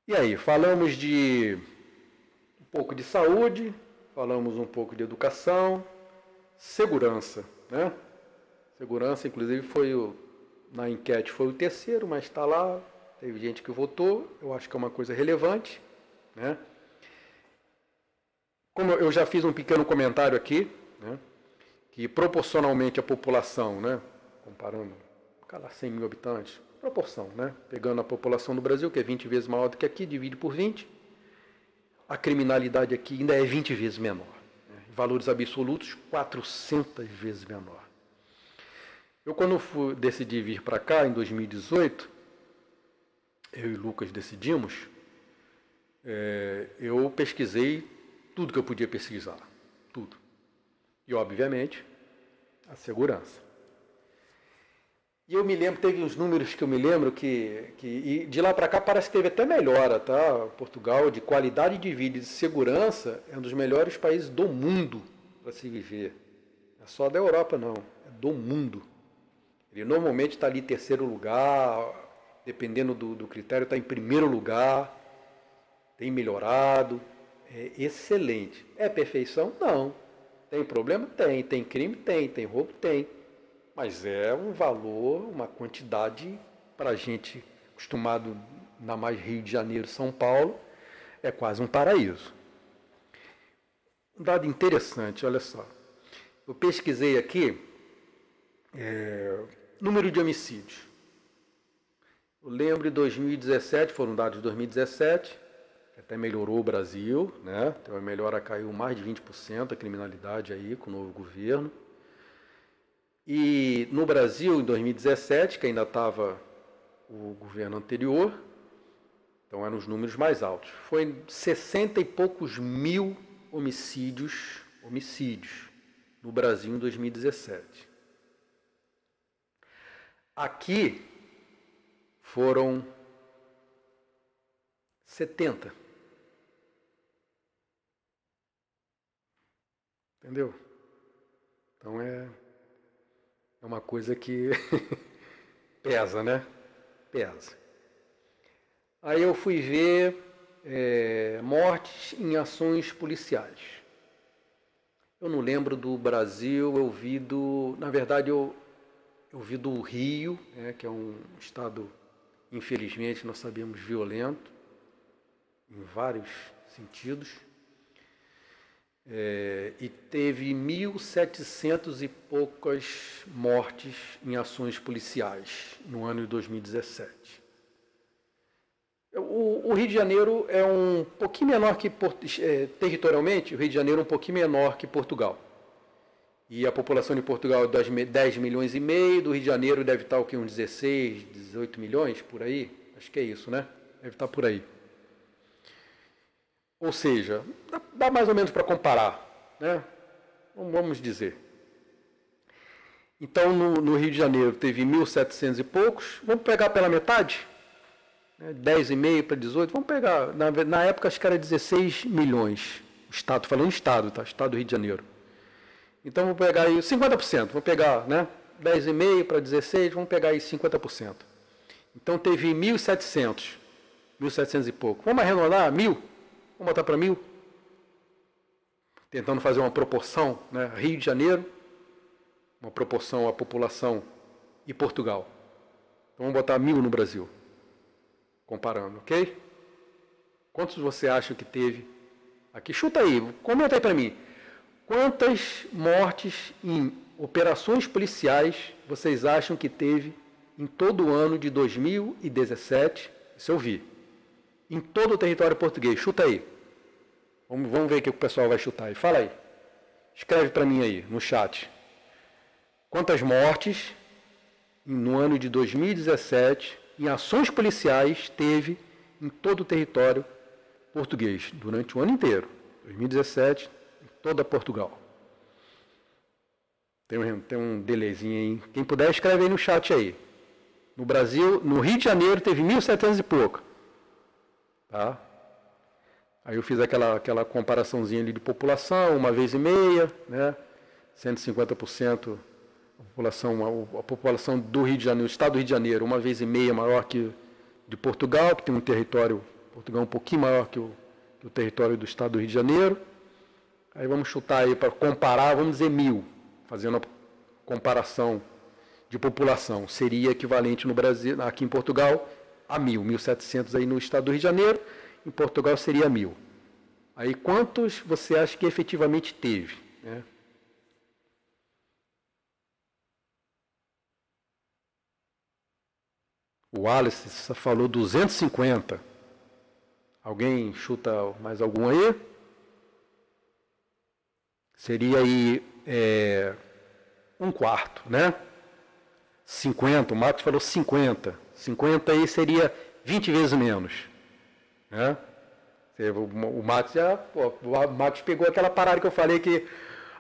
E aí, falamos de um pouco de saúde, falamos um pouco de educação, segurança, né? Segurança, inclusive, na enquete foi o terceiro, mas está lá, teve gente que votou, eu acho que é uma coisa relevante, né? Como eu já fiz um pequeno comentário aqui, né, que proporcionalmente a população, né, comparando, cada 100 mil habitantes, proporção, né, pegando a população do Brasil, que é 20 vezes maior do que aqui, divide por 20, a criminalidade aqui ainda é 20 vezes menor. Né, em valores absolutos, 400 vezes menor. Eu, quando decidi vir para cá, em 2018, eu e o Lucas decidimos, eu pesquisei tudo que eu podia pesquisar, tudo. E, obviamente, a segurança. E eu me lembro, teve uns números que eu me lembro e de lá para cá parece que teve até melhora, tá? Portugal, de qualidade de vida e de segurança, é um dos melhores países do mundo para se viver. Não é só da Europa, não, é do mundo. Ele normalmente está ali em terceiro lugar, dependendo do critério, está em primeiro lugar, tem melhorado. É excelente. É perfeição? Não. Tem problema? Tem. Tem crime? Tem. Tem roubo? Tem. Mas é um valor, uma quantidade, para a gente acostumado na mais Rio de Janeiro, São Paulo, é quase um paraíso. Um dado interessante, olha só. Eu pesquisei aqui número de homicídios. Eu lembro de 2017, foram dados de 2017, até melhorou o Brasil, né? Então a melhora caiu mais de 20% a criminalidade aí com o novo governo. E no Brasil, em 2017, que ainda estava o governo anterior, então eram os números mais altos. Foi 60 e poucos mil homicídios no Brasil em 2017. Aqui foram 70. Entendeu? Então é uma coisa que pesa, né? Pesa. Aí eu fui ver mortes em ações policiais. Eu não lembro do Brasil, na verdade eu vi do Rio, né, que é um estado, infelizmente, nós sabemos, violento, em vários sentidos. E teve 1.700 e poucas mortes em ações policiais no ano de 2017. O Rio de Janeiro é um pouquinho menor que, territorialmente, o Rio de Janeiro é um pouquinho menor que Portugal. E a população de Portugal é 10 milhões e meio, do Rio de Janeiro deve estar uns 16, 18 milhões, por aí. Acho que é isso, né? Deve estar por aí. Ou seja, dá mais ou menos para comparar, né? Vamos dizer. Então, no Rio de Janeiro teve 1.700 e poucos, vamos pegar pela metade, né? 10,5 para 18, vamos pegar, na época acho que era 16 milhões, Estado, falando Estado, tá? Estado do Rio de Janeiro. Então, vamos pegar aí 50%, vamos pegar, né? 10,5 para 16, vamos pegar aí 50%. Então, teve 1.700 e pouco. Vamos arredondar 1.000? Vamos botar para 1.000, tentando fazer uma proporção, né? Rio de Janeiro, uma proporção à população, e Portugal. Então vamos botar 1.000 no Brasil, comparando, ok? Quantos você acha que teve aqui? Chuta aí, comenta aí para mim. Quantas mortes em operações policiais vocês acham que teve em todo o ano de 2017? Isso eu vi. Em todo o território português. Chuta aí. Vamos ver o que o pessoal vai chutar aí. Fala aí. Escreve para mim aí, no chat. Quantas mortes no ano de 2017 em ações policiais teve em todo o território português, durante o ano inteiro. 2017, em toda Portugal. Tem um delayzinho aí. Quem puder, escreve aí no chat aí. No Brasil, no Rio de Janeiro, teve 1.700 e pouco. Tá? Aí eu fiz aquela comparaçãozinha ali de população, 1,5, né? 150% a população do Rio de Janeiro, o estado do Rio de Janeiro, 1,5 maior que de Portugal, que tem um território Portugal é um pouquinho maior que o território do estado do Rio de Janeiro. Aí vamos chutar aí para comparar, vamos dizer 1.000, fazendo a comparação de população. Seria equivalente no Brasil, aqui em Portugal, a 1.000, 1.700 aí no estado do Rio de Janeiro, em Portugal seria 1.000. Aí quantos você acha que efetivamente teve, né? O Wallace falou 250. Alguém chuta mais algum aí? Seria aí um quarto, né? 50, o Matos falou 50. 50 aí seria 20 vezes menos, né? O Matos pegou aquela parada que eu falei que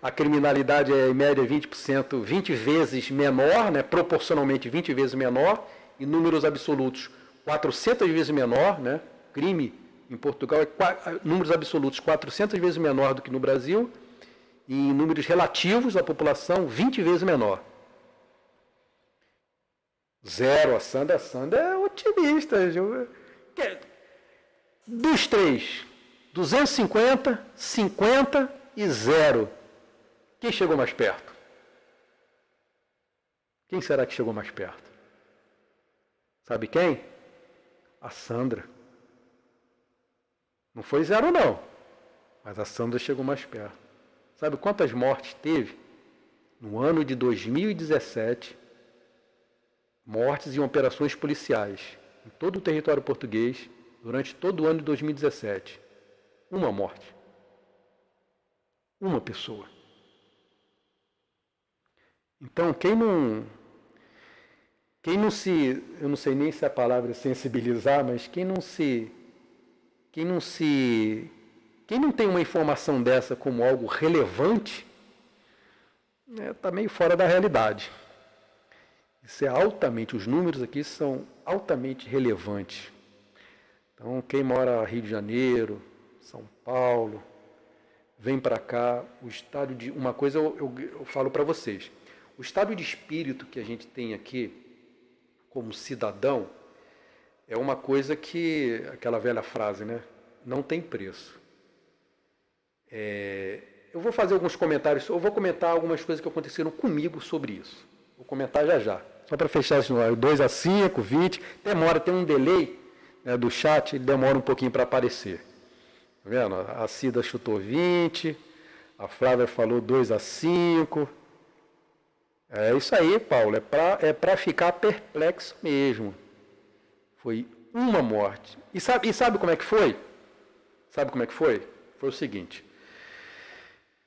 a criminalidade é em média 20%, 20 vezes menor, né? Proporcionalmente 20 vezes menor, em números absolutos 400 vezes menor, né? Crime em Portugal é números absolutos 400 vezes menor do que no Brasil, e em números relativos à população 20 vezes menor. Zero, a Sandra é otimista. Dos três, 250, 50 e 0. Quem chegou mais perto? Quem será que chegou mais perto? Sabe quem? A Sandra. Não foi 0 não, mas a Sandra chegou mais perto. Sabe quantas mortes teve? No ano de 2017, mortes em operações policiais em todo o território português, durante todo o ano de 2017. Uma morte. Uma pessoa. Então, quem não se, eu não sei nem se a palavra é sensibilizar, mas quem não tem uma informação dessa como algo relevante, está meio fora da realidade. Isso é altamente, os números aqui são altamente relevantes. Então, quem mora no Rio de Janeiro, São Paulo, vem para cá, o estado de... Uma coisa eu falo para vocês, o estado de espírito que a gente tem aqui, como cidadão, é uma coisa que, aquela velha frase, né? Não tem preço. Eu vou fazer alguns comentários, eu vou comentar algumas coisas que aconteceram comigo sobre isso. Vou comentar já já. Só para fechar esse número, 2 a 5, 20, demora, tem um delay, né, do chat, ele demora um pouquinho para aparecer. Tá vendo? A Cida chutou 20, a Flávia falou 2 a 5. É isso aí, Paulo, é para ficar perplexo mesmo. Foi uma morte. E sabe como é que foi? Sabe como é que foi? Foi o seguinte.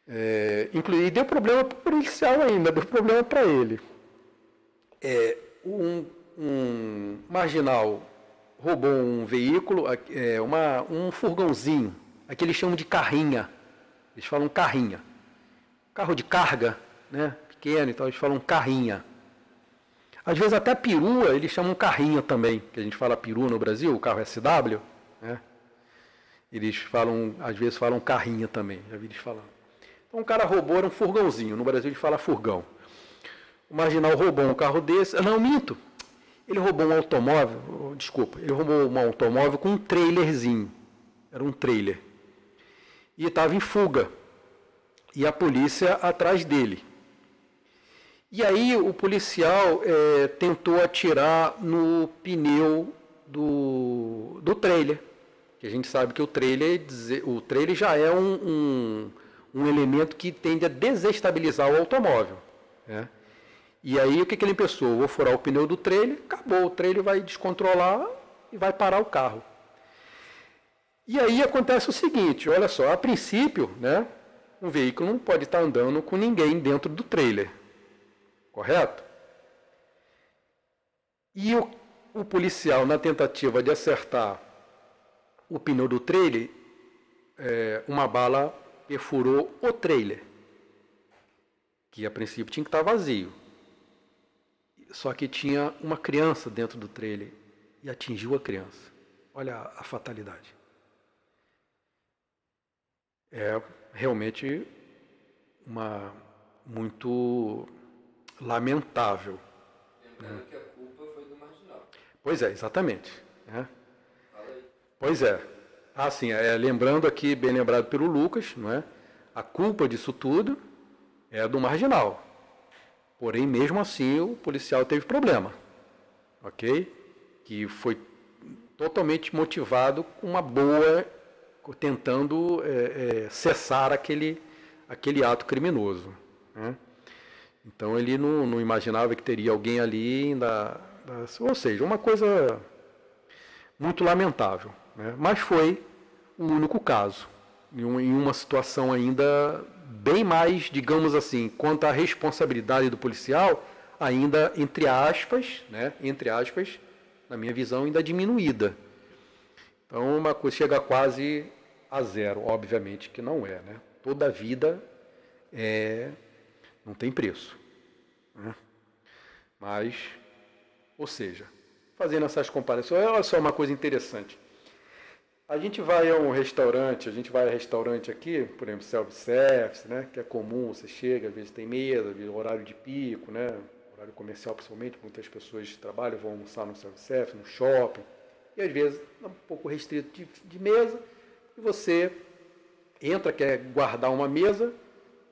E deu problema para o policial ainda, deu problema para ele. Um marginal roubou um veículo, um furgãozinho, aqui eles chamam de carrinha, eles falam carrinha, carro de carga, né, pequeno, então eles falam carrinha. Às vezes até perua eles chamam carrinha também, que a gente fala perua no Brasil, o carro SW, né, eles falam, às vezes falam carrinha também, já vi eles falando. Então o cara roubou um furgãozinho, no Brasil a gente fala furgão. O marginal roubou um carro desse, não, minto, ele roubou um automóvel, ele roubou um automóvel com um trailerzinho, era um trailer, e estava em fuga, e a polícia atrás dele. E aí o policial tentou atirar no pneu do trailer, que a gente sabe que o trailer já é um elemento que tende a desestabilizar o automóvel, né? E aí o que ele pensou? Vou furar o pneu do trailer, acabou, o trailer vai descontrolar e vai parar o carro. E aí acontece o seguinte, olha só, a princípio, né, um veículo não pode estar andando com ninguém dentro do trailer, correto? E o policial, na tentativa de acertar o pneu do trailer, uma bala perfurou o trailer, que a princípio tinha que estar vazio. Só que tinha uma criança dentro do trailer e atingiu a criança. Olha a fatalidade. É realmente muito lamentável. Lembrando que a culpa foi do marginal. Pois é, exatamente. Fala aí. Pois é. Assim, lembrando aqui, bem lembrado pelo Lucas, não é? A culpa disso tudo é do marginal. Porém, mesmo assim, o policial teve problema, ok? Que foi totalmente motivado com uma boa, tentando cessar aquele ato criminoso, né? Então ele não imaginava que teria alguém ali, ou seja, uma coisa muito lamentável, né? Mas foi o único caso, em uma situação ainda bem mais, digamos assim, quanto à responsabilidade do policial, ainda, entre aspas, na minha visão, ainda diminuída. Então, uma coisa chega quase a zero, obviamente que não é, né? Toda vida não tem preço, né? Mas, ou seja, fazendo essas comparações, olha só uma coisa interessante. A gente vai a restaurante aqui, por exemplo, self-service, né, que é comum, você chega, às vezes tem mesa, às vezes horário de pico, né, horário comercial principalmente, muitas pessoas trabalham, vão almoçar no self-service, no shopping, e às vezes é um pouco restrito de mesa, e você entra, quer guardar uma mesa,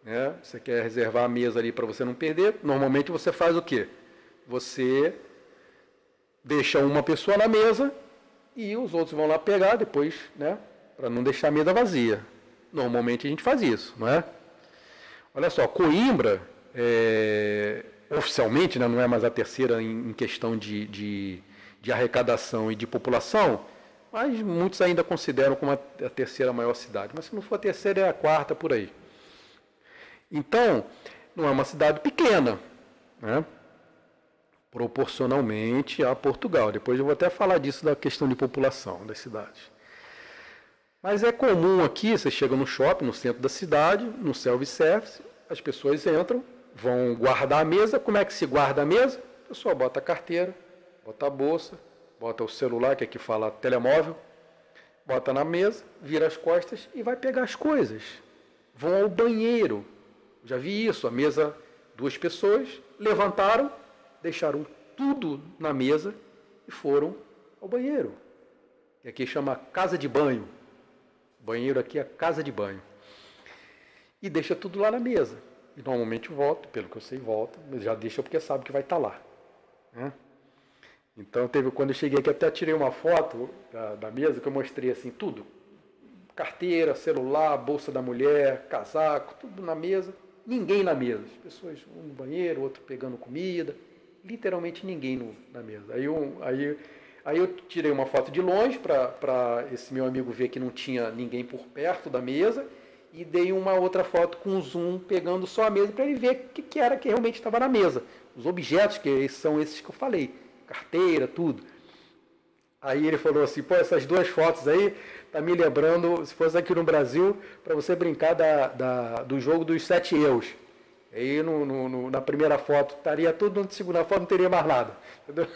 né, você quer reservar a mesa ali para você não perder, normalmente você faz o quê? Você deixa uma pessoa na mesa, e os outros vão lá pegar depois, né, para não deixar a mesa vazia. Normalmente a gente faz isso, não é? Olha só, Coimbra, oficialmente, né, não é mais a terceira em questão de arrecadação e de população, mas muitos ainda consideram como a terceira maior cidade. Mas se não for a terceira, é a quarta, por aí. Então, não é uma cidade pequena, né? Proporcionalmente a Portugal. Depois eu vou até falar disso, da questão de população das cidades. Mas é comum aqui, você chega no shopping, no centro da cidade, no self-service, as pessoas entram, vão guardar a mesa. Como é que se guarda a mesa? A pessoa bota a carteira, bota a bolsa, bota o celular, que aqui fala telemóvel, bota na mesa, vira as costas e vai pegar as coisas. Vão ao banheiro. Já vi isso, a mesa, 2 pessoas, levantaram, deixaram tudo na mesa e foram ao banheiro. Que aqui chama casa de banho. O banheiro aqui é casa de banho. E deixa tudo lá na mesa. E normalmente volta, pelo que eu sei, volta, mas já deixa porque sabe que vai estar lá, né? Então, quando eu cheguei aqui, até tirei uma foto da mesa, que eu mostrei assim, tudo. Carteira, celular, bolsa da mulher, casaco, tudo na mesa. Ninguém na mesa. As pessoas, um no banheiro, outro pegando comida. Literalmente ninguém na mesa. Aí eu tirei uma foto de longe para esse meu amigo ver que não tinha ninguém por perto da mesa, e dei uma outra foto com zoom pegando só a mesa para ele ver o que era que realmente estava na mesa. Os objetos, que são esses que eu falei, carteira, tudo. Aí ele falou assim, pô, essas 2 fotos aí tá me lembrando, se fosse aqui no Brasil, para você brincar do jogo dos 7 euros. Aí na primeira foto estaria tudo, na segunda foto não teria mais nada. Entendeu?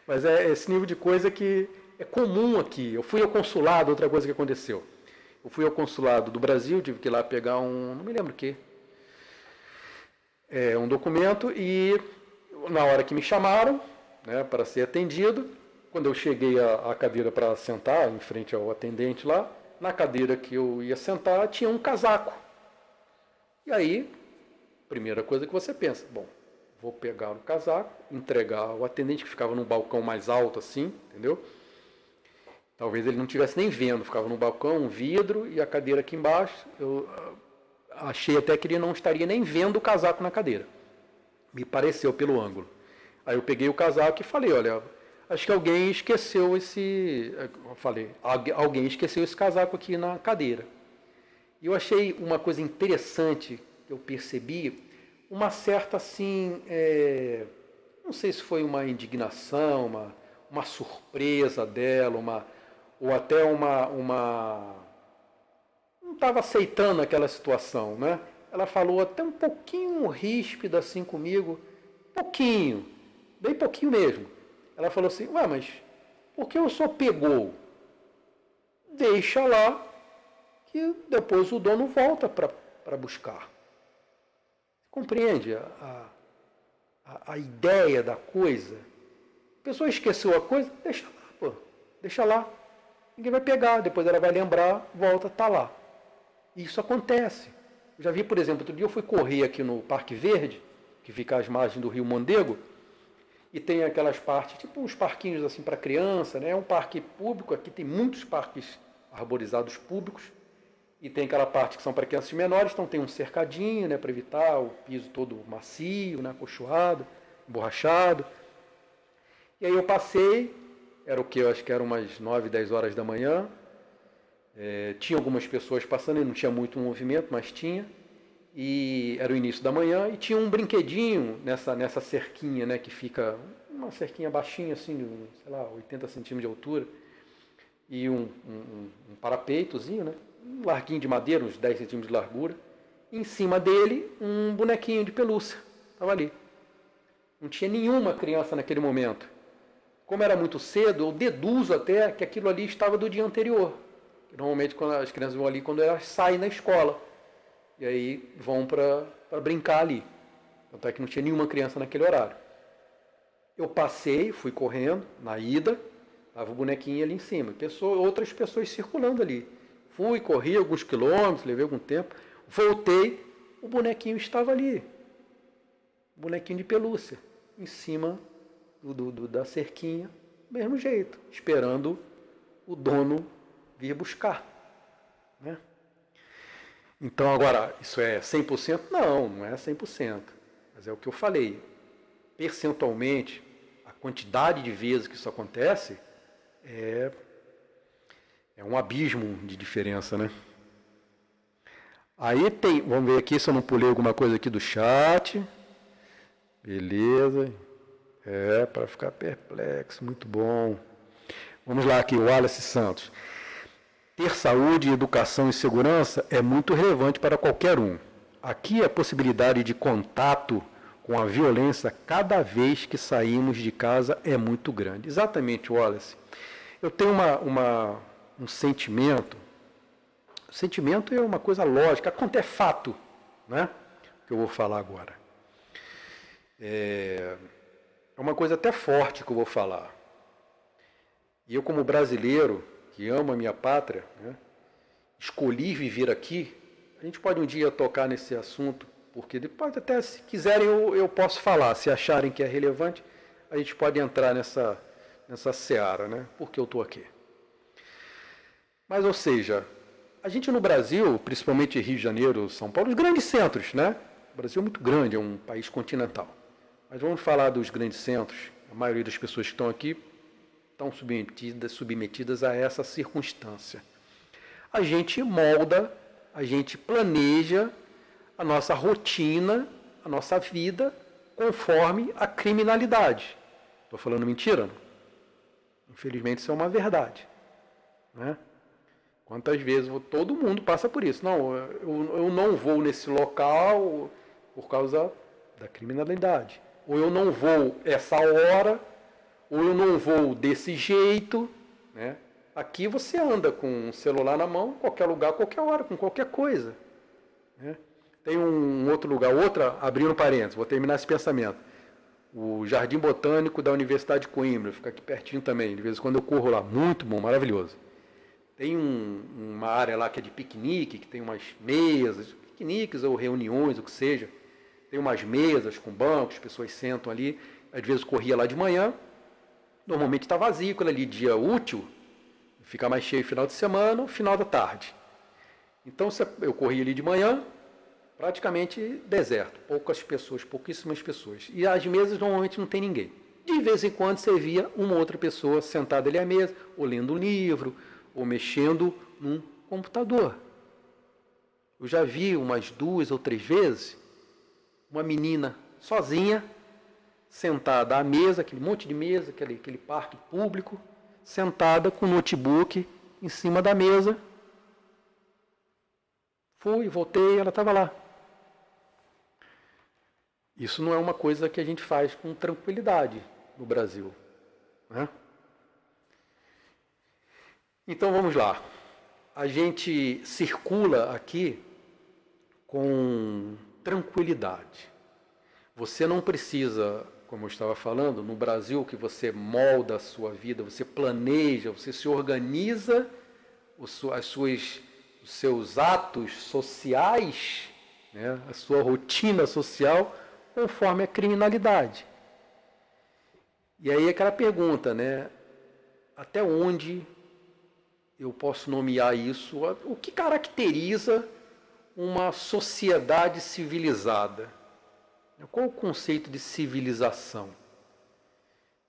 Mas é esse nível de coisa que é comum aqui. Eu fui ao consulado, outra coisa que aconteceu. Eu fui ao consulado do Brasil, tive que ir lá pegar não me lembro o quê, um documento, e na hora que me chamaram, né, para ser atendido, quando eu cheguei à cadeira para sentar, em frente ao atendente lá, na cadeira que eu ia sentar, tinha um casaco. E aí, primeira coisa que você pensa, bom, vou pegar o casaco, entregar ao atendente, que ficava num balcão mais alto assim, entendeu? Talvez ele não estivesse nem vendo, ficava no balcão, um vidro e a cadeira aqui embaixo. Eu achei até que ele não estaria nem vendo o casaco na cadeira. Me pareceu pelo ângulo. Aí eu peguei o casaco e falei, olha, acho que alguém esqueceu alguém esqueceu esse casaco aqui na cadeira. E eu achei uma coisa interessante que eu percebi, uma certa assim, não sei se foi uma indignação, uma surpresa dela, ou até não estava aceitando aquela situação, né? Ela falou até um pouquinho ríspida assim comigo, pouquinho, bem pouquinho mesmo. Ela falou assim, ué, mas por que o senhor pegou? Deixa lá, que depois o dono volta para buscar. Compreende a ideia da coisa? A pessoa esqueceu a coisa, deixa lá, pô, deixa lá. ninguém vai pegar, depois ela vai lembrar, volta, tá lá. Isso acontece. Eu já vi, por exemplo, outro dia eu fui correr aqui no Parque Verde, que fica às margens do Rio Mondego, e tem aquelas partes, tipo uns parquinhos assim para criança, né? É um parque público, aqui tem muitos parques arborizados públicos, e tem aquela parte que são para crianças menores, então tem um cercadinho, né, para evitar o piso todo macio, né, acolchoado, emborrachado. E aí eu passei, era o que? Eu acho que eram umas 9, 10 horas da manhã, tinha algumas pessoas passando, e não tinha muito movimento, mas tinha, e era o início da manhã, e tinha um brinquedinho nessa cerquinha, né, que fica uma cerquinha baixinha, assim, de, sei lá, 80 centímetros de altura, e um parapeitozinho, né, um larguinho de madeira, uns 10 centímetros de largura, e em cima dele um bonequinho de pelúcia, estava ali. Não tinha nenhuma criança naquele momento. Como era muito cedo, eu deduzo até que aquilo ali estava do dia anterior. Normalmente quando as crianças vão ali quando elas saem da escola. E aí vão para brincar ali. Tanto é que não tinha nenhuma criança naquele horário. Eu passei, fui correndo, na ida, estava o bonequinho ali em cima. Outras pessoas circulando ali. Fui, corri alguns quilômetros, levei algum tempo. Voltei, o bonequinho estava ali. Bonequinho de pelúcia, em cima da cerquinha, do mesmo jeito, esperando o dono vir buscar. Né? Então, agora, isso é 100%? Não, não é 100%. Mas é o que eu falei. Percentualmente, a quantidade de vezes que isso acontece é um abismo de diferença, né? Aí tem, vamos ver aqui se eu não pulei alguma coisa aqui do chat. Beleza. Para ficar perplexo, muito bom. Vamos lá aqui, o Wallace Santos. Ter saúde, educação e segurança é muito relevante para qualquer um. Aqui a possibilidade de contato com a violência cada vez que saímos de casa é muito grande. Exatamente, Wallace. Eu tenho um sentimento. O sentimento é uma coisa lógica, é fato, né? Que eu vou falar agora. É uma coisa até forte que eu vou falar. E eu, como brasileiro, que amo a minha pátria, né, escolhi viver aqui, a gente pode um dia tocar nesse assunto, porque depois até, se quiserem, eu posso falar, se acharem que é relevante, a gente pode entrar nessa seara, né, porque eu estou aqui. Mas, ou seja, a gente no Brasil, principalmente Rio de Janeiro, São Paulo, os grandes centros, né? O Brasil é muito grande, é um país continental. Mas vamos falar dos grandes centros. A maioria das pessoas que estão aqui estão submetidas a essa circunstância. A gente molda, a gente planeja a nossa rotina, a nossa vida, conforme a criminalidade. Estou falando mentira? Não? Infelizmente, isso é uma verdade. Né? Quantas vezes todo mundo passa por isso? Não, eu não vou nesse local por causa da criminalidade. Ou eu não vou essa hora, ou eu não vou desse jeito. Né? Aqui você anda com o celular na mão, qualquer lugar, qualquer hora, com qualquer coisa. Né? Tem um outro lugar, abrindo parênteses, vou terminar esse pensamento. O Jardim Botânico da Universidade de Coimbra, fica aqui pertinho também, de vez em quando eu corro lá, muito bom, maravilhoso. Tem uma área lá que é de piquenique, que tem umas mesas, piqueniques ou reuniões, o que seja. Tem umas mesas com bancos, as pessoas sentam ali. Às vezes corria lá de manhã, normalmente está vazio, quando ali dia útil, fica mais cheio final de semana, final da tarde. Então eu corria ali de manhã, praticamente deserto, pouquíssimas pessoas. E as mesas normalmente não tem ninguém. De vez em quando você via uma outra pessoa sentada ali à mesa, ou lendo um livro, ou mexendo num computador. Eu já vi umas 2 ou 3 vezes uma menina sozinha, sentada à mesa, aquele monte de mesa, aquele parque público, sentada com o notebook em cima da mesa. Fui, voltei, ela estava lá. Isso não é uma coisa que a gente faz com tranquilidade no Brasil. Né? Então vamos lá. A gente circula aqui com tranquilidade. Você não precisa como eu estava falando, no Brasil que você molda a sua vida, você planeja, você se organiza os seus atos sociais, né, a sua rotina social, conforme a criminalidade. E aí aquela pergunta, né, até onde eu posso nomear isso? O que caracteriza uma sociedade civilizada? Qual o conceito de civilização?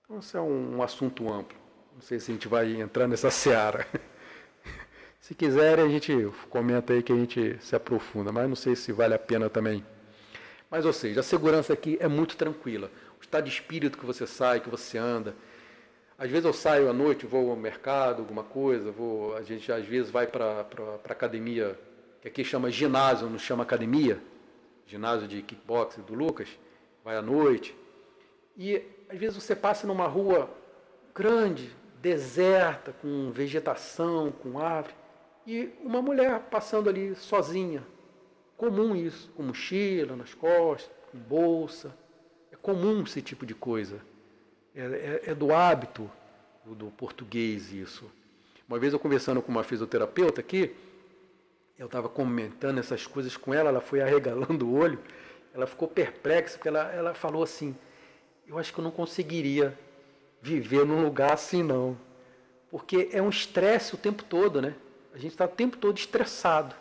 Então, isso é um assunto amplo. Não sei se a gente vai entrar nessa seara. Se quiserem, a gente comenta aí que a gente se aprofunda, mas não sei se vale a pena também. Mas, ou seja, a segurança aqui é muito tranquila. O estado de espírito que você sai, que você anda. Às vezes eu saio à noite, vou ao mercado, alguma coisa, a gente às vezes vai para academia, que aqui chama ginásio, não chama academia, ginásio de kickboxing do Lucas, vai à noite. E às vezes você passa numa rua grande, deserta, com vegetação, com árvore, e uma mulher passando ali sozinha. Comum isso, com mochila nas costas, com bolsa. É comum esse tipo de coisa. É do hábito do português isso. Uma vez eu conversando com uma fisioterapeuta aqui, eu estava comentando essas coisas com ela, ela foi arregalando o olho, ela ficou perplexa, porque ela falou assim, eu acho que eu não conseguiria viver num lugar assim não, porque é um estresse o tempo todo, né? A gente está o tempo todo estressado.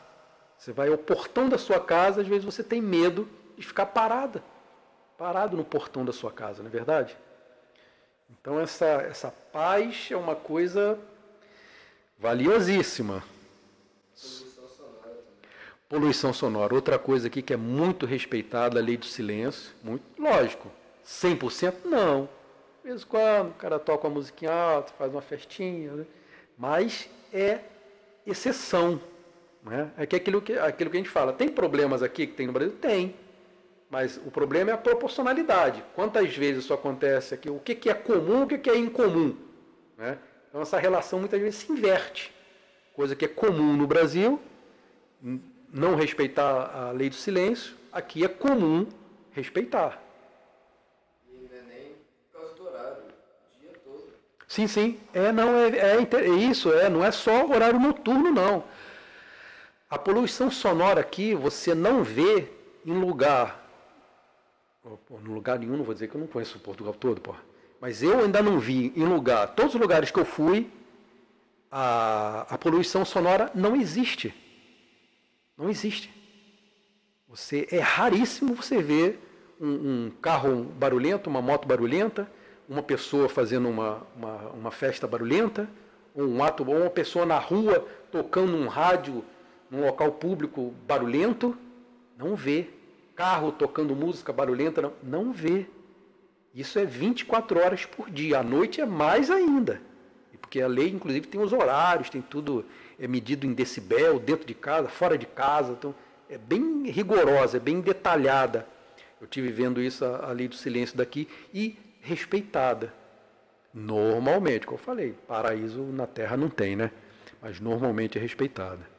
Você vai ao portão da sua casa, às vezes você tem medo de ficar parado no portão da sua casa, não é verdade? Então essa paz é uma coisa valiosíssima. Poluição sonora também. Poluição sonora. Outra coisa aqui que é muito respeitada, a lei do silêncio. Muito, lógico, 100% não. De vez em quando o cara toca uma musiquinha alta, faz uma festinha, né? Mas é exceção. Né? É que aquilo que a gente fala. Tem problemas aqui que tem no Brasil? Tem. Mas o problema é a proporcionalidade. Quantas vezes isso acontece aqui? O que é comum, o que é incomum? Né? Então essa relação muitas vezes se inverte. Coisa que é comum no Brasil, não respeitar a lei do silêncio, aqui é comum respeitar. E não é nem por causa do horário, o dia todo. Sim, sim. Não é só horário noturno, não. A poluição sonora aqui você não vê em lugar nenhum, não vou dizer que eu não conheço o Portugal todo, mas eu ainda não vi em todos os lugares que eu fui, a poluição sonora não existe. Não existe. É raríssimo você ver um carro barulhento, uma moto barulhenta, uma pessoa fazendo uma festa barulhenta, ou uma pessoa na rua tocando um rádio num local público barulhento. Não vê. Carro tocando música barulhenta, não vê. Isso é 24 horas por dia. À noite é mais ainda. Porque a lei, inclusive, tem os horários, tem tudo, é medido em decibel, dentro de casa, fora de casa. Então, é bem rigorosa, é bem detalhada. Eu tive vendo isso, a lei do silêncio daqui, e respeitada. Normalmente, como eu falei, paraíso na Terra não tem, né? Mas normalmente é respeitada.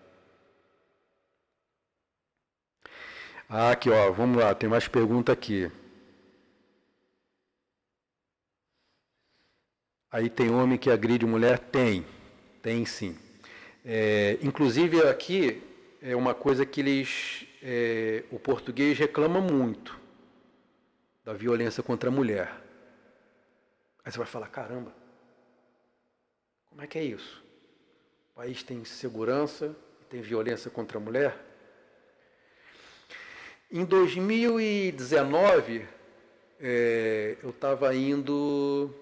Aqui, ó, vamos lá, tem mais pergunta aqui. Aí tem homem que agride mulher? Tem sim. Inclusive aqui é uma coisa que o português reclama muito, da violência contra a mulher. Aí você vai falar, caramba, como é que é isso? O país tem segurança e tem violência contra a mulher? Em 2019, eu estava indo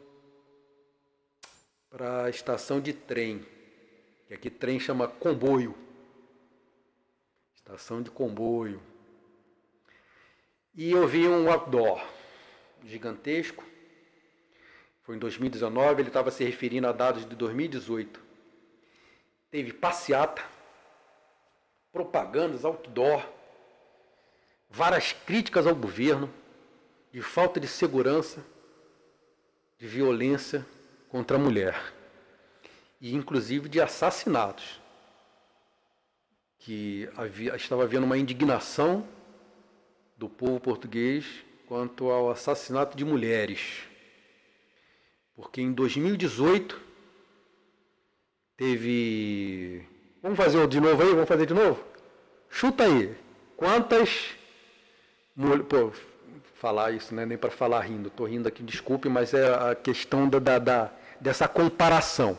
para a estação de trem, que aqui trem chama comboio. Estação de comboio. E eu vi um outdoor gigantesco. Foi em 2019, ele estava se referindo a dados de 2018. Teve passeata, propagandas, outdoor, várias críticas ao governo, de falta de segurança, de violência contra a mulher, e inclusive de assassinatos, que estava havendo uma indignação do povo português quanto ao assassinato de mulheres. Porque em 2018 teve... Vamos fazer de novo aí? Vamos fazer de novo? Chuta aí. Quantas... Pô, falar isso não é nem para falar rindo. Estou rindo aqui, desculpe, mas é a questão dessa comparação.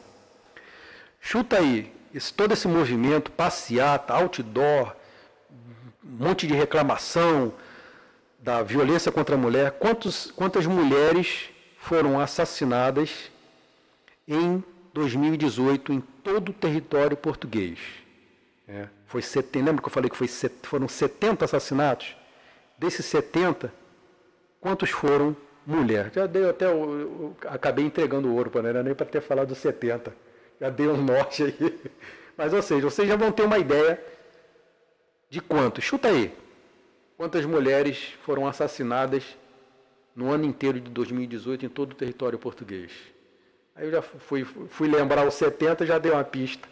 Chuta aí. Todo esse movimento, passeata, outdoor, um monte de reclamação da violência contra a mulher. Quantas mulheres foram assassinadas em 2018 em todo o território português? Lembra que eu falei que foram 70 assassinatos? Desses 70, quantos foram mulheres? Já dei até, acabei entregando o ouro, não era nem para ter falado dos 70. Já dei um norte aí. Mas, ou seja, vocês já vão ter uma ideia de quantos. Chuta aí. Quantas mulheres foram assassinadas no ano inteiro de 2018 em todo o território português? Aí eu já fui lembrar os 70, já dei uma pista.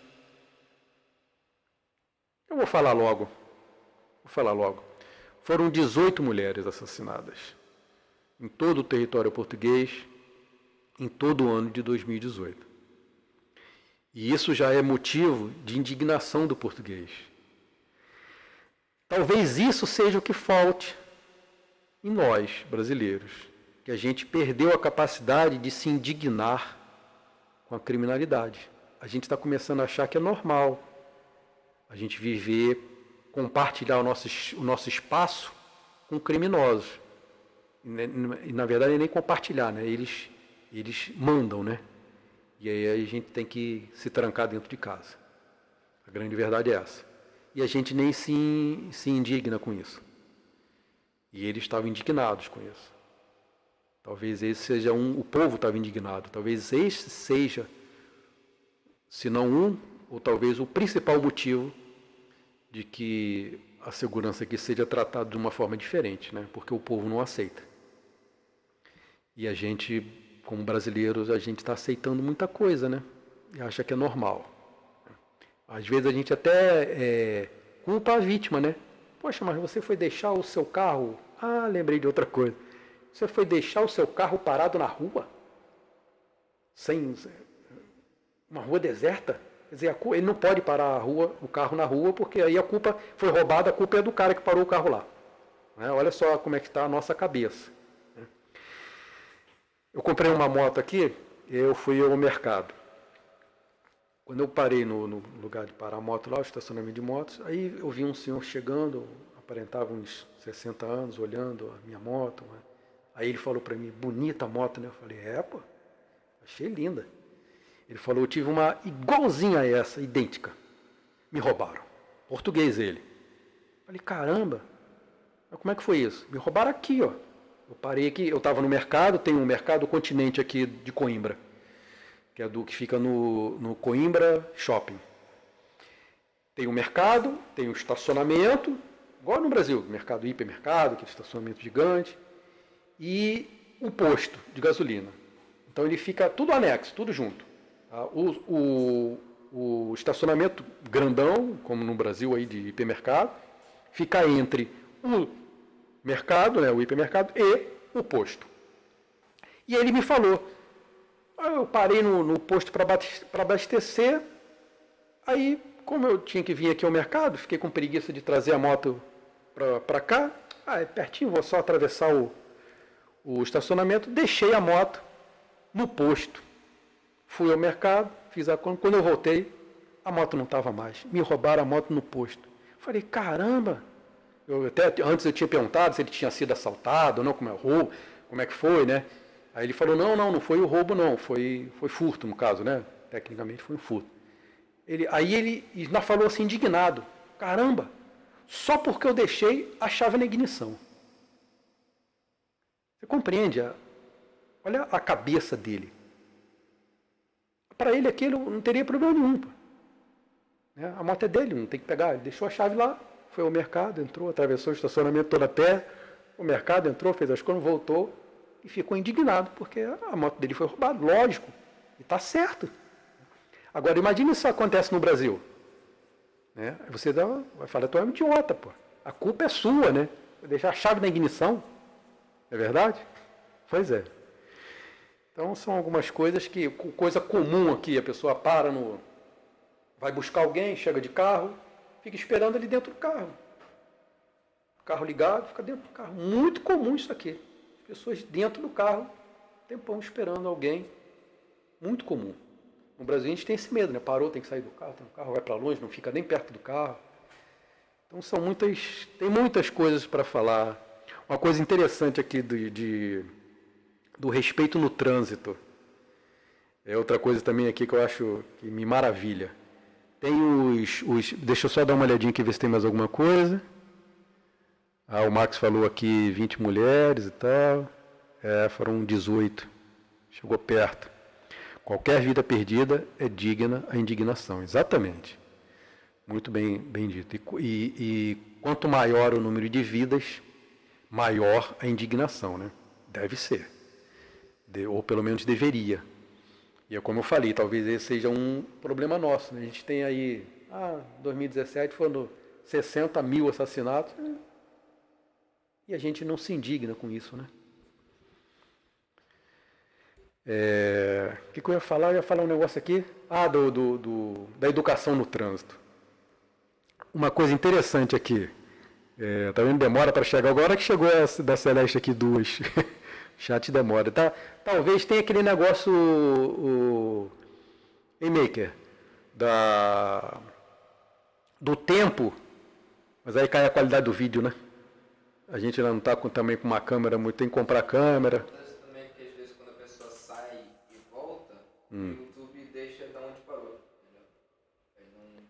Eu vou falar logo. Foram 18 mulheres assassinadas em todo o território português em todo o ano de 2018. E isso já é motivo de indignação do português. Talvez isso seja o que falte em nós, brasileiros, que a gente perdeu a capacidade de se indignar com a criminalidade. A gente está começando a achar que é normal a gente viver, compartilhar o nosso espaço com criminosos. E, na verdade, nem compartilhar, né? Eles mandam, né? E aí a gente tem que se trancar dentro de casa. A grande verdade é essa. E a gente nem se indigna com isso. E eles estavam indignados com isso. Talvez esse seja o povo estava indignado. Talvez esse seja, se não ou talvez o principal motivo de que a segurança aqui seja tratada de uma forma diferente, né? Porque o povo não aceita. E a gente, como brasileiros, a gente está aceitando muita coisa, né? E acha que é normal. Às vezes a gente até culpa a vítima, né? Poxa, mas você foi deixar o seu carro... Ah, lembrei de outra coisa. Você foi deixar o seu carro parado na rua? Sem uma rua deserta? Quer dizer, ele não pode parar o carro na rua, porque aí a culpa foi roubada, a culpa é do cara que parou o carro lá. Olha só como é que está a nossa cabeça. Eu comprei uma moto aqui, eu fui ao mercado. Quando eu parei no lugar de parar a moto lá, o estacionamento de motos, aí eu vi um senhor chegando, aparentava uns 60 anos, olhando a minha moto. Né? Aí ele falou para mim, bonita a moto, né? Eu falei, pô, achei linda. Ele falou, eu tive uma igualzinha a essa, idêntica. Me roubaram. Português ele. Eu falei, caramba, mas como é que foi isso? Me roubaram aqui, ó. Eu parei aqui, eu estava no mercado, tem um mercado Continente aqui de Coimbra, que é que fica no Coimbra Shopping. Tem o mercado, tem o estacionamento, igual no Brasil, mercado hipermercado, que é estacionamento gigante, e o posto de gasolina. Então ele fica tudo anexo, tudo junto. O estacionamento grandão, como no Brasil aí de hipermercado, fica entre o mercado, né, o hipermercado, e o posto. E ele me falou, eu parei no posto para abastecer, aí, como eu tinha que vir aqui ao mercado, fiquei com preguiça de trazer a moto para cá, é pertinho, vou só atravessar o estacionamento, deixei a moto no posto. Fui ao mercado, fiz a conta, quando eu voltei, a moto não estava mais. Me roubaram a moto no posto. Falei, caramba! Antes eu tinha perguntado se ele tinha sido assaltado, não, como é que foi, né? Aí ele falou, não foi o roubo, não, foi furto, no caso, né? Tecnicamente foi um furto. Aí ele ainda falou assim, indignado, caramba, só porque eu deixei a chave na ignição. Você compreende? Olha a cabeça dele. Para ele aquilo não teria problema nenhum. A moto é dele, não tem que pegar. Ele deixou a chave lá, foi ao mercado, entrou, atravessou o estacionamento todo a pé, o mercado entrou, fez as coisas, voltou e ficou indignado, porque a moto dele foi roubada, lógico, e está certo. Agora, imagine se isso acontece no Brasil. Você vai falar, tu é um idiota, pô. A culpa é sua, né? Deixar a chave na ignição. Não é verdade? Pois é. Então são algumas coisas que, coisa comum aqui, a pessoa para no... vai buscar alguém, chega de carro, fica esperando ali dentro do carro. Carro ligado, fica dentro do carro. Muito comum isso aqui. As pessoas dentro do carro, tempão esperando alguém. Muito comum. No Brasil a gente tem esse medo, né? Parou, tem que sair do carro, o carro vai para longe, não fica nem perto do carro. Então tem muitas coisas para falar. Uma coisa interessante aqui do respeito no trânsito. É outra coisa também aqui que eu acho que me maravilha. Tem deixa eu só dar uma olhadinha aqui, ver se tem mais alguma coisa. O Max falou aqui 20 mulheres e tal. Foram 18. Chegou perto. Qualquer vida perdida é digna a indignação. Exatamente. Muito bem dito. E quanto maior o número de vidas, maior a indignação, né? Deve ser. Ou pelo menos deveria. E é como eu falei, talvez esse seja um problema nosso, né? A gente tem aí, 2017 foram 60 mil assassinatos, e a gente não se indigna com isso, né? O que eu ia falar? Eu ia falar um negócio aqui, da educação no trânsito. Uma coisa interessante aqui, tá vendo? Demora para chegar, agora que chegou essa da Celeste aqui, 2. Chat demora, tá? Talvez tenha aquele negócio, o e-maker, do tempo, mas aí cai a qualidade do vídeo, né? A gente ainda não está também com uma câmera muito, tem que comprar câmera. Acontece também que às vezes quando a pessoa sai e volta, o YouTube deixa de onde parou, entendeu?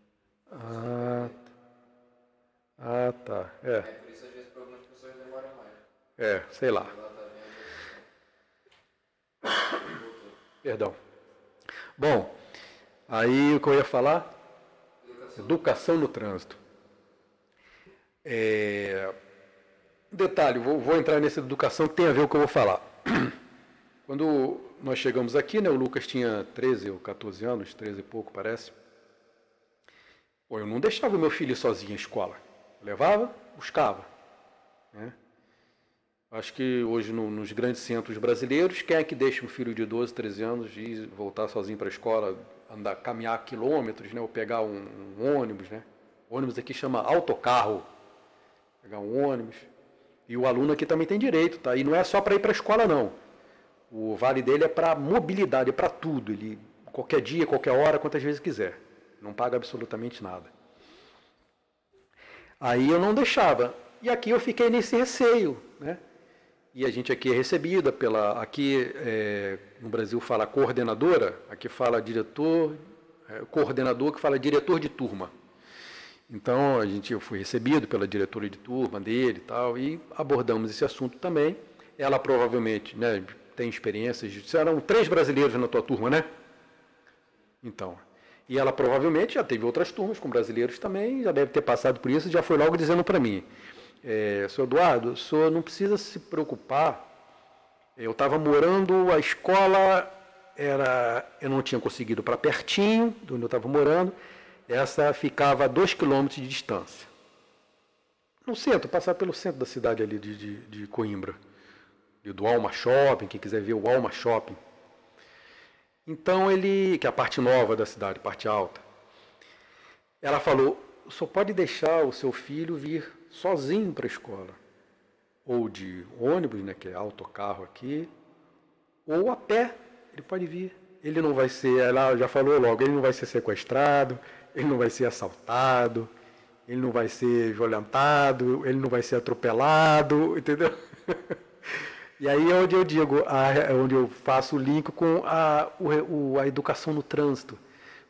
Tá. Por isso às vezes para algumas pessoas demora mais. Sei lá. Perdão. Bom, aí o que eu ia falar? Educação no trânsito. Detalhe, vou entrar nessa educação que tem a ver com o que eu vou falar. Quando nós chegamos aqui, né, o Lucas tinha 13 ou 14 anos, 13 e pouco parece. Eu não deixava o meu filho sozinho à escola. Eu levava, buscava. Né? Acho que hoje nos grandes centros brasileiros, quem é que deixa um filho de 12, 13 anos ir voltar sozinho para a escola, caminhar quilômetros, né, ou pegar um ônibus, né? O ônibus aqui chama autocarro. Pegar um ônibus. E o aluno aqui também tem direito, tá? E não é só para ir para a escola, não. O vale dele é para mobilidade, é para tudo. Ele, qualquer dia, qualquer hora, quantas vezes quiser. Não paga absolutamente nada. Aí eu não deixava. E aqui eu fiquei nesse receio, né? E a gente aqui é recebida aqui no Brasil fala coordenadora, aqui fala diretor, coordenador que fala diretor de turma. Então, eu fui recebido pela diretora de turma dele e tal, e abordamos esse assunto também. Ela provavelmente, né, tem experiências, eram 3 brasileiros na tua turma, né? Então, e ela provavelmente já teve outras turmas com brasileiros também, já deve ter passado por isso, já foi logo dizendo para mim, senhor Eduardo, o senhor não precisa se preocupar, eu estava morando, a escola eu não tinha conseguido para pertinho de onde eu estava morando, essa ficava a 2 quilômetros de distância. No centro, passar pelo centro da cidade ali de Coimbra. E do Alma Shopping, quem quiser ver o Alma Shopping. Então que é a parte nova da cidade, parte alta. Ela falou, só pode deixar o seu filho vir sozinho para a escola. Ou de ônibus, né, que é autocarro aqui, ou a pé, ele pode vir. Ele não vai ser, ela já falou logo, ele não vai ser sequestrado, ele não vai ser assaltado, ele não vai ser violentado, ele não vai ser atropelado, entendeu? E aí é onde eu digo, onde eu faço o link com a educação no trânsito.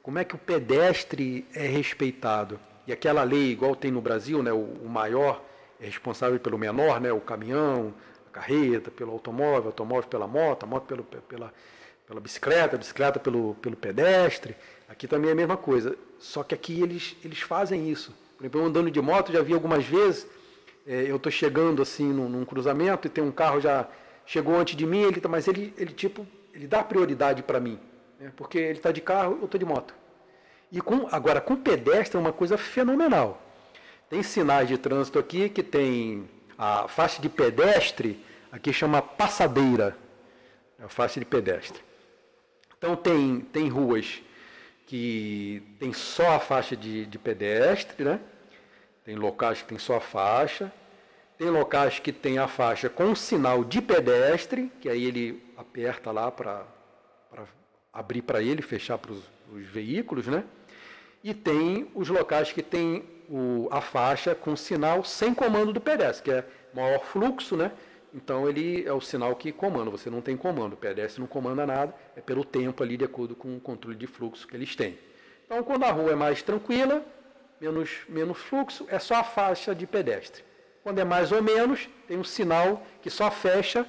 Como é que o pedestre é respeitado? E aquela lei, igual tem no Brasil, né, o maior é responsável pelo menor, né, o caminhão, a carreta, pelo automóvel, o automóvel pela moto, a moto pela bicicleta, a bicicleta pelo pedestre. Aqui também é a mesma coisa, só que aqui eles fazem isso. Por exemplo, eu andando de moto, já vi algumas vezes, eu estou chegando assim num cruzamento e tem um carro já chegou antes de mim, mas ele dá prioridade para mim, né, porque ele está de carro, eu estou de moto. E agora, com pedestre é uma coisa fenomenal. Tem sinais de trânsito aqui que tem a faixa de pedestre, Aqui chama passadeira, a faixa de pedestre. Então tem ruas que tem só a faixa de pedestre, né? Tem locais que tem só a faixa. Tem locais que tem a faixa com sinal de pedestre, que aí ele aperta lá para abrir para ele, fechar para os veículos, né? E tem os locais que tem a faixa com sinal sem comando do pedestre, que é maior fluxo, né? Então ele é o sinal que comanda, você não tem comando, o pedestre não comanda nada, é pelo tempo ali de acordo com o controle de fluxo que eles têm. Então quando a rua é mais tranquila, menos fluxo, é só a faixa de pedestre. Quando é mais ou menos, tem um sinal que só fecha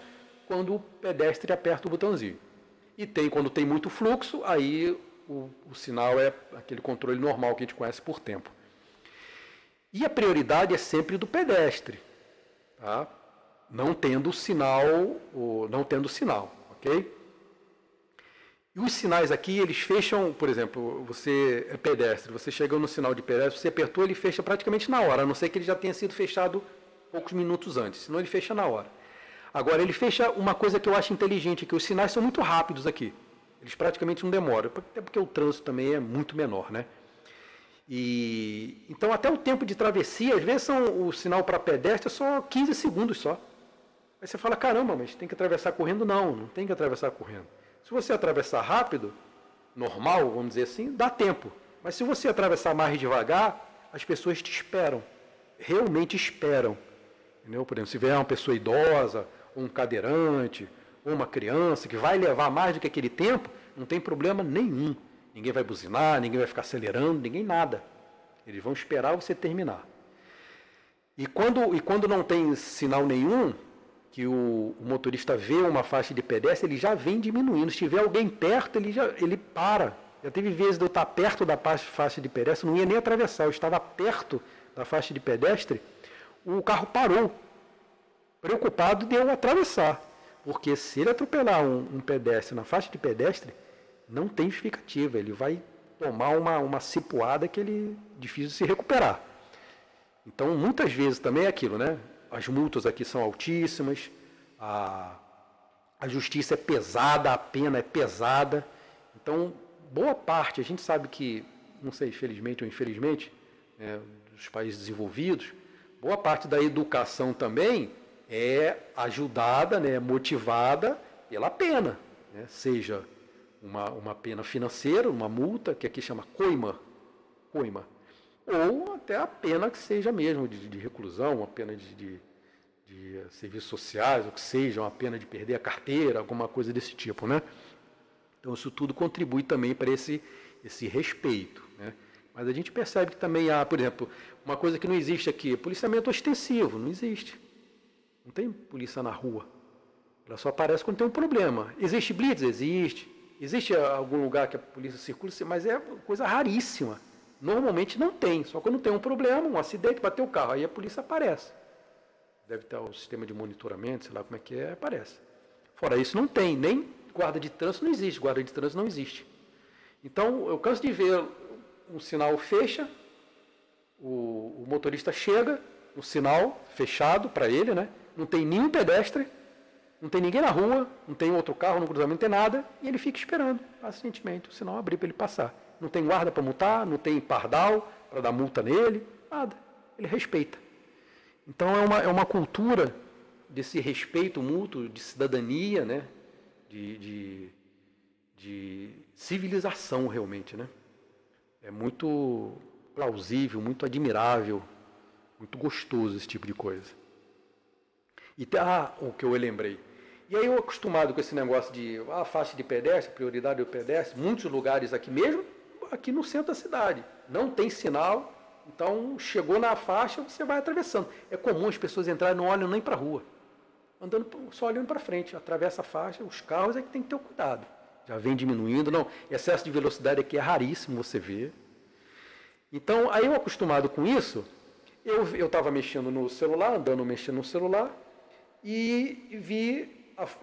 quando o pedestre aperta o botãozinho. E quando tem muito fluxo, aí o sinal é aquele controle normal que a gente conhece por tempo. E a prioridade é sempre do pedestre, tá? Não tendo sinal, ok? E os sinais aqui, eles fecham, por exemplo, você é pedestre, você chegou no sinal de pedestre, você apertou, ele fecha praticamente na hora, a não ser que ele já tenha sido fechado poucos minutos antes, senão ele fecha na hora. Agora, ele fecha uma coisa que eu acho inteligente, que os sinais são muito rápidos aqui. Eles praticamente não demoram, até porque o trânsito também é muito menor, né? Então, até o tempo de travessia, às vezes o sinal para pedestre é só 15 segundos só. Aí você fala, caramba, mas tem que atravessar correndo? Não tem que atravessar correndo. Se você atravessar rápido, normal, vamos dizer assim, dá tempo. Mas se você atravessar mais devagar, as pessoas te esperam. Realmente esperam. Entendeu? Por exemplo, se vier uma pessoa idosa, ou um cadeirante, ou uma criança, que vai levar mais do que aquele tempo, não tem problema nenhum. Ninguém vai buzinar, ninguém vai ficar acelerando, ninguém nada. Eles vão esperar você terminar. E quando não tem sinal nenhum, que o motorista vê uma faixa de pedestre, ele já vem diminuindo. Se tiver alguém perto, ele para. Já teve vezes de eu estar perto da faixa de pedestre, não ia nem atravessar, eu estava perto da faixa de pedestre, o carro parou, preocupado de eu atravessar. Porque se ele atropelar um pedestre na faixa de pedestre, não tem justificativa, ele vai tomar uma cipuada que ele é difícil de se recuperar. Então, muitas vezes também é aquilo, né? As multas aqui são altíssimas, a justiça é pesada, a pena é pesada. Então, boa parte, a gente sabe que, não sei, felizmente ou infelizmente, dos países desenvolvidos, boa parte da educação também é ajudada, né, motivada pela pena, né? Seja uma pena financeira, uma multa, que aqui chama coima, ou até a pena que seja mesmo de reclusão, uma pena de serviços sociais, ou que seja, uma pena de perder a carteira, alguma coisa desse tipo, né? Então isso tudo contribui também para esse respeito, né? Mas a gente percebe que também há, por exemplo, uma coisa que não existe aqui, policiamento ostensivo, não existe. Não tem polícia na rua. Ela só aparece quando tem um problema. Existe blitz? Existe. Existe algum lugar que a polícia circula, mas é coisa raríssima. Normalmente não tem, só quando tem um problema, um acidente, bateu o carro, aí a polícia aparece. Deve ter o sistema de monitoramento, sei lá como é que é, aparece. Fora isso não tem, nem guarda de trânsito não existe, guarda de trânsito não existe. Então eu canso de ver um sinal fecha, o motorista chega, o sinal fechado para ele, né? Não tem nenhum pedestre, não tem ninguém na rua, não tem outro carro no cruzamento, não tem nada, e ele fica esperando pacientemente o sinal abrir para ele passar. Não tem guarda para multar, não tem pardal para dar multa nele, nada. Ele respeita. Então é uma cultura desse respeito mútuo, de cidadania, né? de civilização realmente, né? É muito plausível, muito admirável, muito gostoso esse tipo de coisa. E o que eu lembrei. E aí eu acostumado com esse negócio de faixa de pedestre, prioridade do pedestre, muitos lugares aqui mesmo, aqui no centro da cidade, não tem sinal, então chegou na faixa, você vai atravessando. É comum as pessoas entrarem, não olham nem para a rua, andando só olhando para frente, atravessa a faixa, os carros é que tem que ter o cuidado. Já vem diminuindo, não, excesso de velocidade aqui é raríssimo você ver. Então, aí eu acostumado com isso, eu estava mexendo no celular, mexendo no celular, e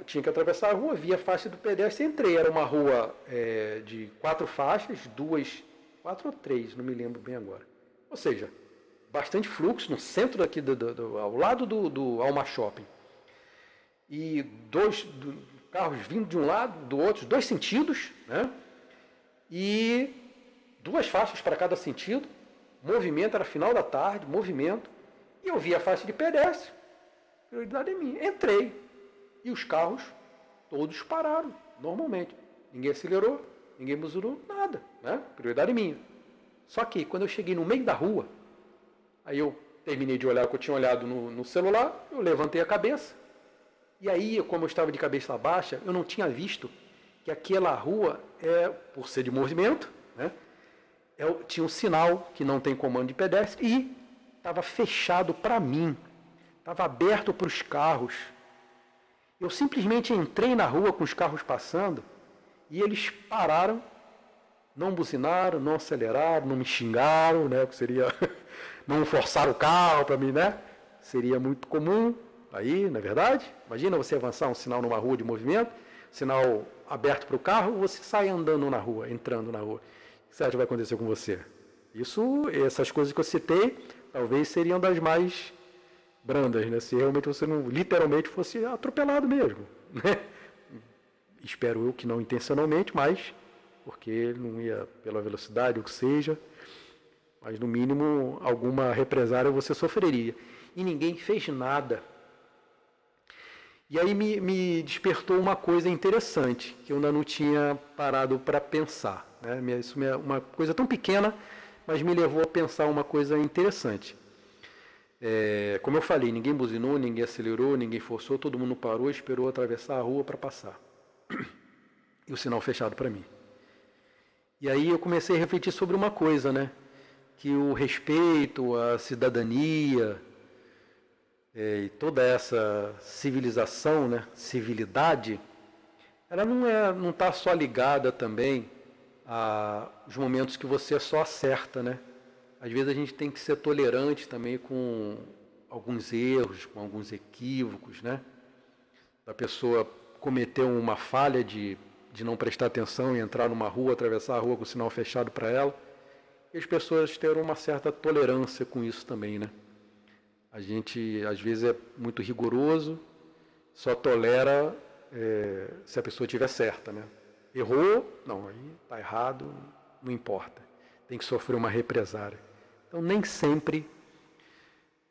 tinha que atravessar a rua, vi a faixa do pedestre e entrei. Era uma rua de 4 faixas, 4 ou 3, não me lembro bem agora. Ou seja, bastante fluxo no centro daqui, ao lado do Alma Shopping. e carros vindo de um lado, do outro, 2 sentidos, né? E 2 faixas para cada sentido, movimento, era final da tarde, movimento, e eu vi a faixa de pedestre, prioridade é minha. Entrei, e os carros todos pararam, normalmente. Ninguém acelerou, ninguém buzinou, nada, né? Prioridade é minha. Só que, quando eu cheguei no meio da rua, aí eu terminei de olhar o que eu tinha olhado no celular, eu levantei a cabeça, e aí, como eu estava de cabeça baixa, eu não tinha visto que aquela rua, por ser de movimento, né, tinha um sinal que não tem comando de pedestre e estava fechado para mim, estava aberto para os carros. Eu simplesmente entrei na rua com os carros passando e eles pararam, não buzinaram, não aceleraram, não me xingaram, né, que seria não forçaram o carro para mim, né? Seria muito comum aí, não é verdade? Imagina você avançar um sinal numa rua de movimento, sinal aberto para o carro, você sai andando na rua, entrando na rua. O que você acha que vai acontecer com você? Essas coisas que eu citei, talvez seriam das mais brandas, né? Se realmente você não, literalmente, fosse atropelado mesmo, né? Espero eu que não intencionalmente, mas porque ele não ia pela velocidade, o que seja, mas no mínimo alguma represália você sofreria. E ninguém fez nada. E aí me despertou uma coisa interessante, que eu ainda não tinha parado para pensar, né? Isso é uma coisa tão pequena, mas me levou a pensar uma coisa interessante. Como eu falei, ninguém buzinou, ninguém acelerou, ninguém forçou, todo mundo parou, esperou atravessar a rua para passar. E o sinal fechado para mim. E aí eu comecei a refletir sobre uma coisa, né? Que o respeito, a cidadania, e toda essa civilização, né, civilidade, ela não está só ligada também aos momentos que você só acerta, né? Às vezes a gente tem que ser tolerante também com alguns erros, com alguns equívocos, né? A pessoa cometeu uma falha de não prestar atenção e entrar numa rua, atravessar a rua com o sinal fechado para ela, e as pessoas terão uma certa tolerância com isso também, né? A gente, às vezes, é muito rigoroso, só tolera se a pessoa estiver certa, né? Errou, não, aí está errado, não importa. Tem que sofrer uma represária. Então, nem sempre,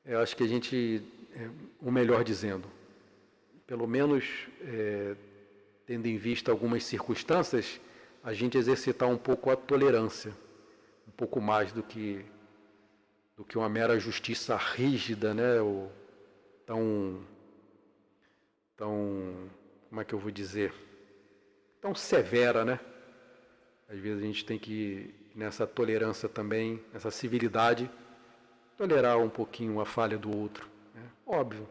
eu acho que a gente, o melhor dizendo, pelo menos tendo em vista algumas circunstâncias, a gente exercitar um pouco a tolerância, um pouco mais do que uma mera justiça rígida, né? Ou tão, como é que eu vou dizer, tão severa, né? Às vezes a gente tem que, nessa tolerância também, nessa civilidade, tolerar um pouquinho a falha do outro, né? Óbvio,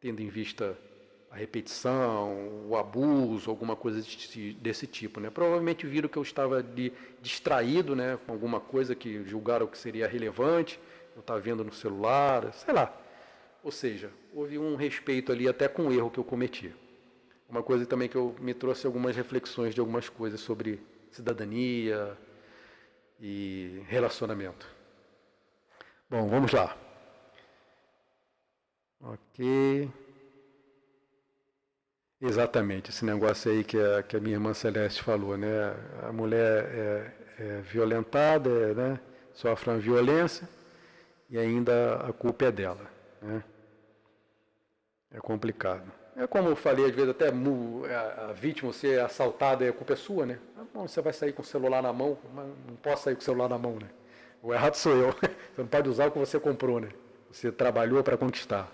tendo em vista a repetição, o abuso, alguma coisa desse tipo, né? Provavelmente viram que eu estava distraído, né, com alguma coisa que julgaram que seria relevante, eu estava vendo no celular, sei lá. Ou seja, houve um respeito ali até com o erro que eu cometi. Uma coisa também que me trouxe algumas reflexões de algumas coisas sobre cidadania e relacionamento. Bom, vamos lá. Ok. Exatamente, esse negócio aí que a minha irmã Celeste falou, né? A mulher é violentada, né? Sofre uma violência e ainda a culpa é dela, né? É complicado. É como eu falei, às vezes até a vítima ser assaltada, a culpa é sua, né? Bom, você vai sair com o celular na mão, mas não posso sair com o celular na mão, né? O errado sou eu. Você não pode usar o que você comprou, né? Você trabalhou para conquistar.